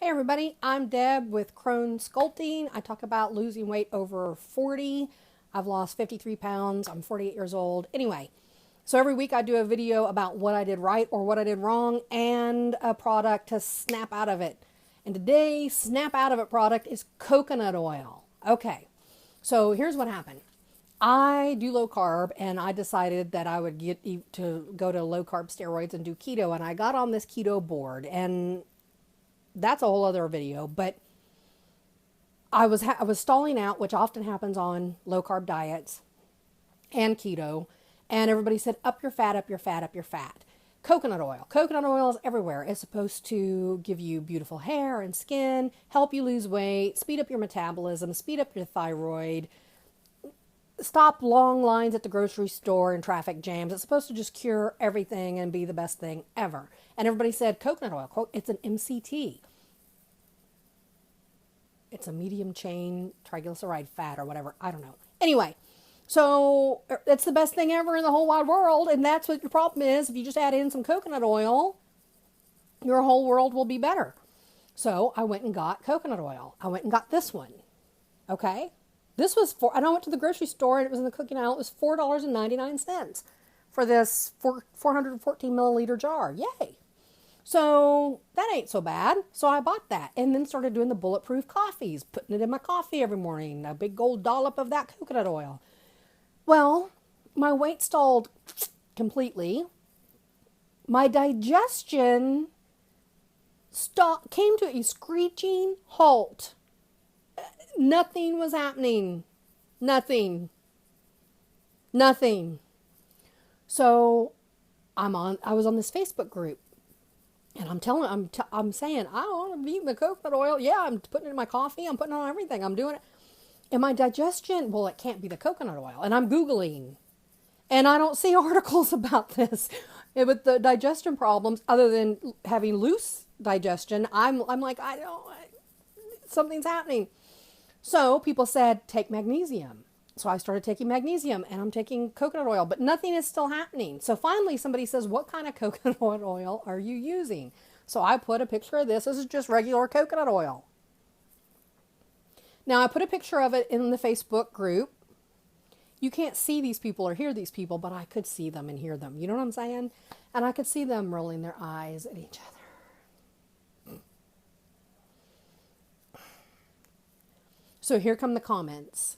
Hey everybody, I'm Deb with Crone Sculpting. I talk about losing weight over 40. I've lost 53 pounds. I'm 48 years old. Anyway, so every week I do a video about what I did right or what I did wrong and a product to snap out of it. And today's snap out of it product is coconut oil. Okay, so here's what happened. I do low carb and I decided that I would get to go to low carb steroids and do keto, and I got on this keto board, and that's a whole other video, but I was stalling out, which often happens on low carb diets and keto, and everybody said up your fat, up your fat, up your fat. Coconut oil is everywhere. It's supposed to give you beautiful hair and skin, help you lose weight, speed up your metabolism, speed up your thyroid, stop long lines at the grocery store and traffic jams. It's supposed to just cure everything and be the best thing ever. And everybody said coconut oil, quote, it's an MCT. It's a medium chain triglyceride fat or whatever. I don't know. Anyway, so it's the best thing ever in the whole wide world. And that's what your problem is. If you just add in some coconut oil, your whole world will be better. So I went and got coconut oil. I went and got this one. Okay. This was and I went to the grocery store and it was in the cooking aisle. It was $4.99 for this 414 milliliter jar. Yay. So that ain't so bad. So I bought that and then started doing the bulletproof coffees, putting it in my coffee every morning, a big gold dollop of that coconut oil. Well, my weight stalled completely. My digestion came to a screeching halt. Nothing was happening. Nothing. So I was on this Facebook group. And I'm saying, I want to eat the coconut oil. Yeah, I'm putting it in my coffee. I'm putting it on everything. I'm doing it. And my digestion, well, it can't be the coconut oil. And I'm Googling. And I don't see articles about this. With the digestion problems, other than having loose digestion, I'm like, something's happening. So people said, take magnesium. So I started taking magnesium and I'm taking coconut oil, but nothing is still happening. So finally somebody says, what kind of coconut oil are you using? So I put a picture of this. This is just regular coconut oil. Now I put a picture of it in the Facebook group. You can't see these people or hear these people, but I could see them and hear them. You know what I'm saying? And I could see them rolling their eyes at each other. So here come the comments.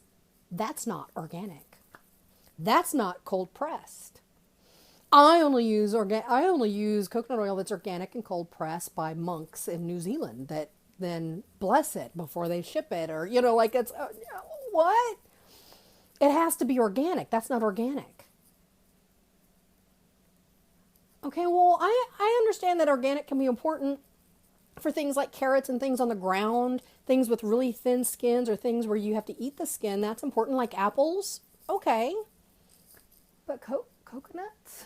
That's not organic. That's not cold pressed. I only use coconut oil that's organic and cold pressed by monks in New Zealand that then bless it before they ship it, or it's what? It has to be organic. That's not organic. Okay, well, I understand that organic can be important for things like carrots and things on the ground, things with really thin skins or things where you have to eat the skin. That's important, like apples. Okay. But coconuts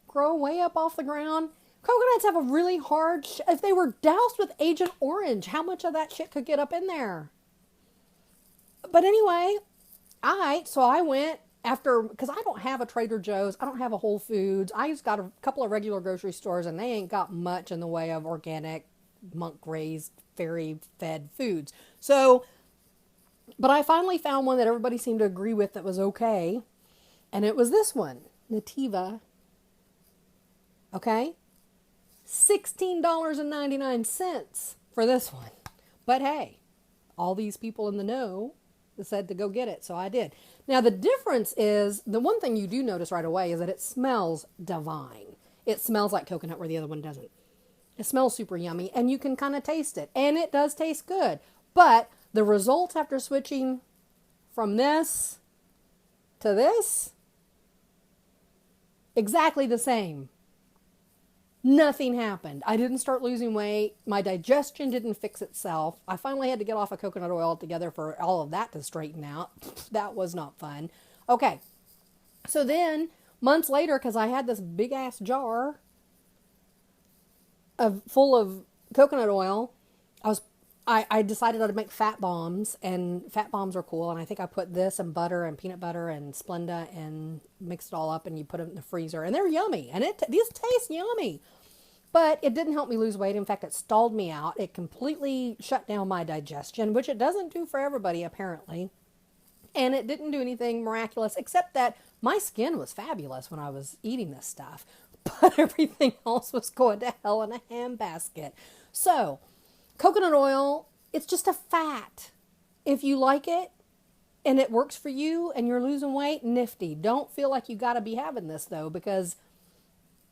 grow way up off the ground. Coconuts have a really hard, if they were doused with Agent Orange, how much of that shit could get up in there? But anyway, so I went because I don't have a Trader Joe's, I don't have a Whole Foods. I just got a couple of regular grocery stores and they ain't got much in the way of organic, monk-raised, fairy-fed foods. So, but I finally found one that everybody seemed to agree with that was okay. And it was this one, Nativa. Okay? $16.99 for this one. But hey, all these people in the know said to go get it, so I did. Now the difference is, the one thing you do notice right away is that it smells divine. It smells like coconut where the other one doesn't. It smells super yummy and you can kind of taste it, and it does taste good. But the results after switching from this to this, exactly the same. Nothing happened. I didn't start losing weight. My digestion didn't fix itself. I finally had to get off of coconut oil altogether for all of that to straighten out. That was not fun. Okay. So then, months later, because I had this big ass jar full of coconut oil, I decided I'd make fat bombs, and fat bombs are cool. And I think I put this and butter and peanut butter and Splenda and mixed it all up, and you put them in the freezer, and they're yummy. And these taste yummy. But it didn't help me lose weight. In fact, it stalled me out. It completely shut down my digestion, which it doesn't do for everybody, apparently. And it didn't do anything miraculous, except that my skin was fabulous when I was eating this stuff. But everything else was going to hell in a handbasket. So, coconut oil, it's just a fat. If you like it and it works for you and you're losing weight, nifty. Don't feel like you got to be having this, though, because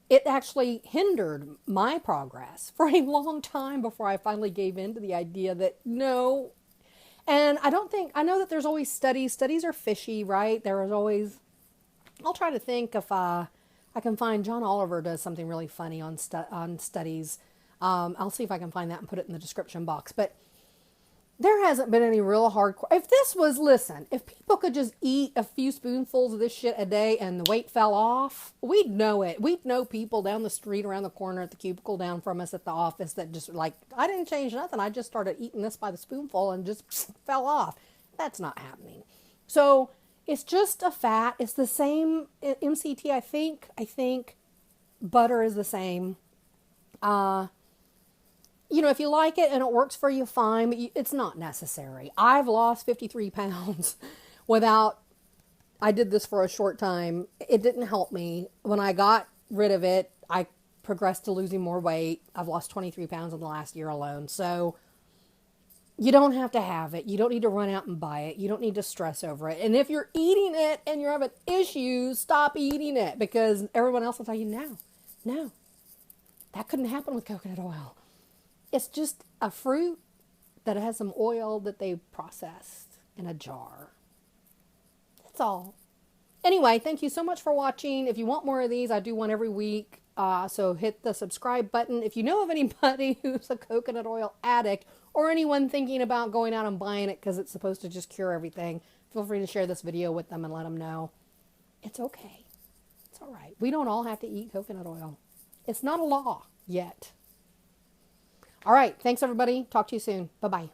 it actually hindered my progress for a long time before I finally gave in to the idea that no. And I know that there's always studies. Studies are fishy, right? There is always, I'll try to think if I can find, John Oliver does something really funny on studies. I'll see if I can find that and put it in the description box. But there hasn't been any real hardcore. If people could just eat a few spoonfuls of this shit a day and the weight fell off, we'd know it. We'd know people down the street, around the corner, at the cubicle down from us at the office that just like, I didn't change nothing. I just started eating this by the spoonful and just fell off. That's not happening. So it's just a fat. It's the same MCT, I think. I think butter is the same. If you like it and it works for you, fine, but it's not necessary. I've lost 53 pounds I did this for a short time. It didn't help me. When I got rid of it, I progressed to losing more weight. I've lost 23 pounds in the last year alone. So you don't have to have it. You don't need to run out and buy it. You don't need to stress over it. And if you're eating it and you're having issues, stop eating it, because everyone else will tell you, no, that couldn't happen with coconut oil. It's just a fruit that has some oil that they processed in a jar. That's all. Anyway, thank you so much for watching. If you want more of these, I do one every week. So hit the subscribe button. If you know of anybody who's a coconut oil addict or anyone thinking about going out and buying it because it's supposed to just cure everything, feel free to share this video with them and let them know. It's okay. It's all right. We don't all have to eat coconut oil. It's not a law yet. All right. Thanks, everybody. Talk to you soon. Bye-bye.